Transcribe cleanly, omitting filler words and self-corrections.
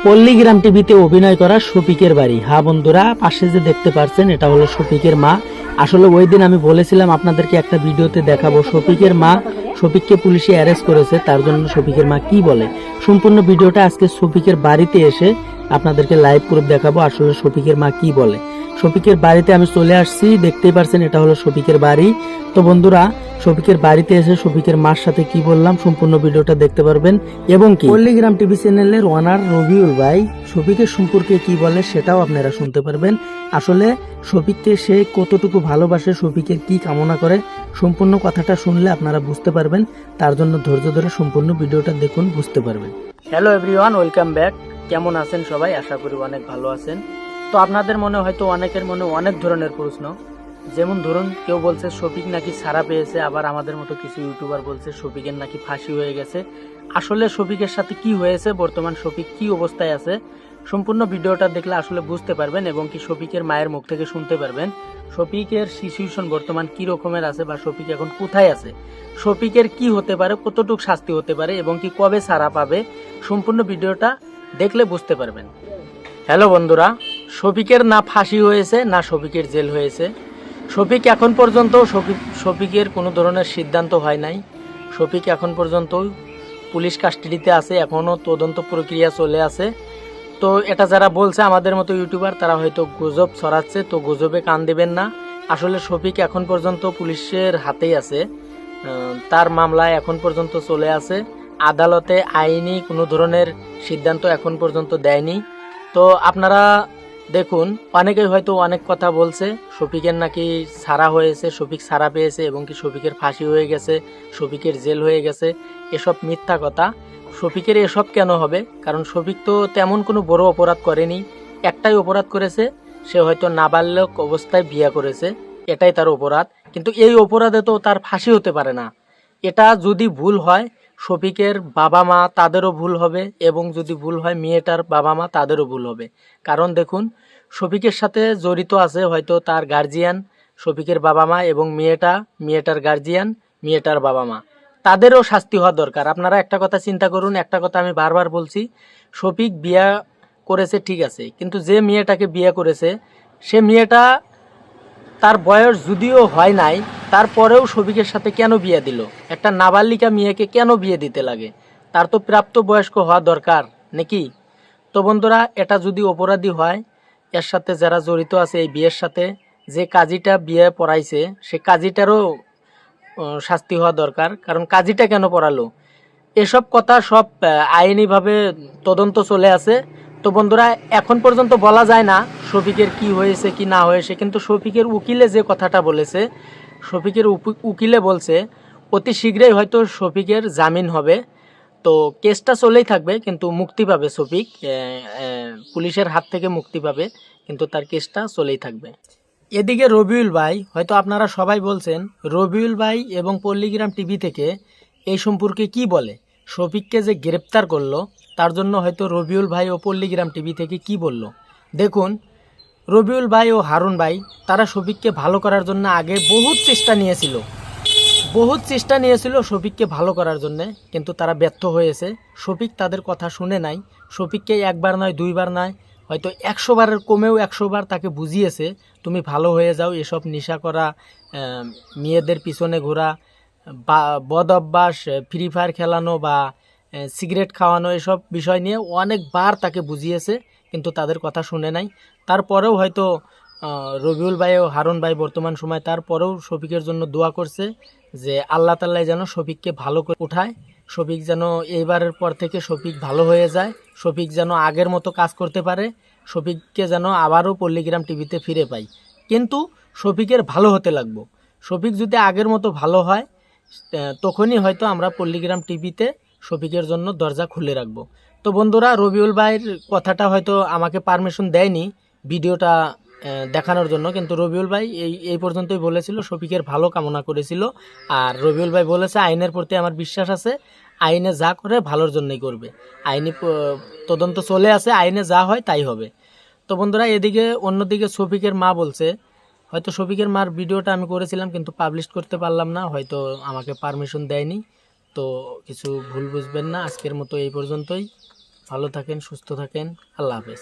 পল্লীগ্রাম টিভিতে অভিনয় করা শফিকের বাড়ি। হ্যাঁ বন্ধুরা, পাশে যে দেখতে পাচ্ছেন এটা হলো শফিকের মা। আসলে ওই দিন আমি বলেছিলাম আপনাদেরকে একটা ভিডিওতে দেখাবো শফিকের মা, শফিককে পুলিশে অ্যারেস্ট করেছে, তার জন্য শফিকের মা কি বলে। সম্পূর্ণ ভিডিওটা আজকে শফিকের বাড়িতে এসে আপনাদেরকে লাইভ করে দেখাবো আসলে শফিকের মা কি বলে। শফিকের বাড়িতে আমি চলে আসছি, দেখতেই পারছেন এটা হলো শফিকের বাড়ি। তো বন্ধুরা, শফিকের বাড়িতে এসে শফিকের মার সাথে কি বললাম সম্পূর্ণ ভিডিওটা দেখতে পারবেন। এবং কি পল্লীগ্রাম টিভি চ্যানেলের ওনার রবিউল ভাই শফিকের সম্পর্কে কি বলে সেটাও আপনারা শুনতে পারবেন। আসলে শফিককে সে কতটুকু ভালোবাসে, শফিকের কি কামনা করে, সম্পূর্ণ কথাটা শুনলে আপনারা বুঝতে পারবেন। তার জন্য ধৈর্য ধরে সম্পূর্ণ ভিডিওটা দেখুন, বুঝতে পারবেন। Hello everyone, welcome back. কেমন আছেন সবাই? আশা করি অনেক ভালো আছেন। তো আপনাদের মনে হয়তো অনেকের মনে অনেক ধরনের প্রশ্ন, যেমন ধরুন কেউ বলছে শফিক নাকি ছাড়া পেয়েছে, আবার আমাদের মতো কিছু ইউটিউবার বলছে শফিকের নাকি ফাঁসি হয়ে গেছে। আসলে শফিকের সাথে কি হয়েছে, বর্তমান শফিক কি অবস্থায় আছে, সম্পূর্ণ ভিডিওটা দেখলে আসলে বুঝতে পারবেন এবং কি শফিকের মায়ের মুখ থেকে শুনতে পারবেন শফিকের সিচুয়েশন বর্তমান কি রকমের আছে বা শফিক এখন কোথায় আছে, শফিকের কি হতে পারে, কতটুকু শাস্তি হতে পারে এবং কি কবে ছাড়া পাবে। সম্পূর্ণ ভিডিওটা দেখলে বুঝতে পারবেন। হ্যালো বন্ধুরা, শফিকের না ফাঁসি হয়েছে না শফিকের জেল হয়েছে। শফিক এখন পর্যন্ত শফিকের কোনো ধরনের সিদ্ধান্ত হয় নাই। শফিক এখন পর্যন্ত পুলিশ কাস্টাডিতে আছে, এখনও তদন্ত প্রক্রিয়া চলে আছে। তো এটা যারা বলছে আমাদের মতো ইউটিউবার, তারা হয়তো গুজব ছড়াচ্ছে, তো গুজবে কান দেবেন না। আসলে শফিক এখন পর্যন্ত পুলিশের হাতেই আছে, তার মামলায় এখন পর্যন্ত চলে আছে। আদালতে আইনি কোনো ধরনের সিদ্ধান্ত এখন পর্যন্ত দেয়নি। তো আপনারা দেখুন, অনেকেই হয়তো অনেক কথা বলছে শফিকের নাকি ছাড়া হয়েছে, শফিক ছাড়া পেয়েছে এবং কি শফিকের ফাঁসি হয়ে গেছে, শফিকের জেল হয়ে গেছে। এসব মিথ্যা কথা। শফিকের এসব কেন হবে? কারণ শফিক তো তেমন কোনো বড় অপরাধ করেনি, একটাই অপরাধ করেছে, সে হয়তো নাবালক অবস্থায় বিয়ে করেছে, এটাই তার অপরাধ। কিন্তু এই অপরাধে তো তার ফাঁসি হতে পারে না। এটা যদি ভুল হয় শফিকের বাবা মা তাদেরও ভুল হবে এবং যদি ভুল হয় মেয়েটার বাবা মা তাদেরও ভুল হবে। কারণ দেখুন, শফিকের সাথে জড়িত আছে হয়তো তার গার্জিয়ান, শফিকের বাবা মা এবং মেয়েটার গার্জিয়ান, মেয়েটার বাবা মা, তাদেরও শাস্তি হওয়া দরকার। আপনারা একটা কথা চিন্তা করুন, একটা কথা আমি বারবার বলছি, শফিক বিয়ে করেছে ঠিক আছে, কিন্তু যে মেয়েটাকে বিয়ে করেছে সে মেয়েটা তার বয়স যদিও হয় নাই, তারপরেও শফিকের সাথে কেন বিয়ে দিল? একটা নাবালিকা মেয়েকে কেন বিয়ে দিতে লাগে? তার তো প্রাপ্ত বয়স্ক হওয়া দরকার নাকি? তো বন্ধুরা, এটা যদি অপরাধী হয়, এর সাথে যারা জড়িত আছে এই বিয়ের সাথে, যে কাজীটা বিয়ে পড়াইছে সে কাজীটারও শাস্তি হওয়া দরকার। কারণ কাজীটা কেন পড়ালো? এসব কথা সব আইনিভাবে তদন্ত চলে আছে। তো বন্ধুরা, এখন পর্যন্ত বলা যায় না শফিকের কি হয়েছে কি না হয়েছে, কিন্তু শফিকের উকিলে যে কথাটা বলেছে, শফিকের উকিলে বলছে অতি শীঘ্রই হয়তো শফিকের জামিন হবে। তো কেসটা চলেই থাকবে, কিন্তু মুক্তি পাবে শফিক, পুলিশের হাত থেকে মুক্তি পাবে, কিন্তু তার কেসটা চলেই থাকবে। এদিকে রবিউল ভাই, হয়তো আপনারা সবাই বলছেন রবিউল ভাই এবং পল্লীগ্রাম টিভি থেকে এই সম্পর্কে কি বলে, শফিককে যে গ্রেপ্তার করলো তার জন্য হয়তো রবিউল ভাই ও পল্লীগ্রাম টিভি থেকে কি বলল। দেখুন, রবিউল ভাই ও হারুন ভাই তারা শফিককে ভালো করার জন্য আগে বহুত চেষ্টা নিয়েছিল শফিককে ভালো করার জন্য, কিন্তু তারা ব্যর্থ হয়েছে। শফিক তাদের কথা শুনে নাই। শফিককে একবার নয় দুইবার নয়, হয়তো 100 বারের কমেও 100 বার তাকে বুঝিয়েছে তুমি ভালো হয়ে যাও, এসব নেশা করা, মেয়েদের পিছনে ঘোরা, বদ অভ্যাস, ফ্রি ফায়ার খেলানো বা সিগারেট খাওয়ানো, এসব বিষয় নিয়ে অনেকবার তাকে বুঝিয়েছে, কিন্তু তাদের কথা শুনে নাই। তারপরেও হয়তো রবিউল ভাই ও হারুন ভাই বর্তমান সময় তারপরেও শফিকের জন্য দোয়া করছে যে আল্লাহ তাআলা যেন শফিককে ভালো করে উঠায়, শফিক যেন এইবারের পর থেকে শফিক ভালো হয়ে যায়, শফিক যেন আগের মতো কাজ করতে পারে, শফিককে যেন আবারও পল্লীগ্রাম টিভিতে ফিরে পাই। কিন্তু শফিকের ভালো হতে লাগবো। শফিক যদি আগের মতো ভালো হয় তখনই হয়তো আমরা পল্লীগ্রাম টিভিতে শফিকের জন্য দরজা খুলে রাখবো। তো বন্ধুরা, রবিউল ভাইয়ের কথাটা হয়তো আমাকে পারমিশন দেয়নি ভিডিওটা দেখানোর জন্য, কিন্তু রবিউল ভাই এই পর্যন্তই বলেছিল, শফিকের ভালো কামনা করেছিল। আর রবিউল ভাই বলেছে আইনের প্রতি আমার বিশ্বাস আছে, আইনে যা করে ভালোর জন্যই করবে, আইনি তদন্ত চলে আছে, আইনে যা হয় তাই হবে। তো বন্ধুরা, এদিকে অন্যদিকে শফিকের মা বলছে, হয়তো শফিকের মার ভিডিওটা আমি করেছিলাম কিন্তু পাবলিশ করতে পারলাম না, হয়তো আমাকে পারমিশন দেয়নি, তো কিছু ভুল বুঝবেন না। আজকের মতো এই পর্যন্তই। ভালো থাকেন, সুস্থ থাকেন, আল্লাহ হাফেজ।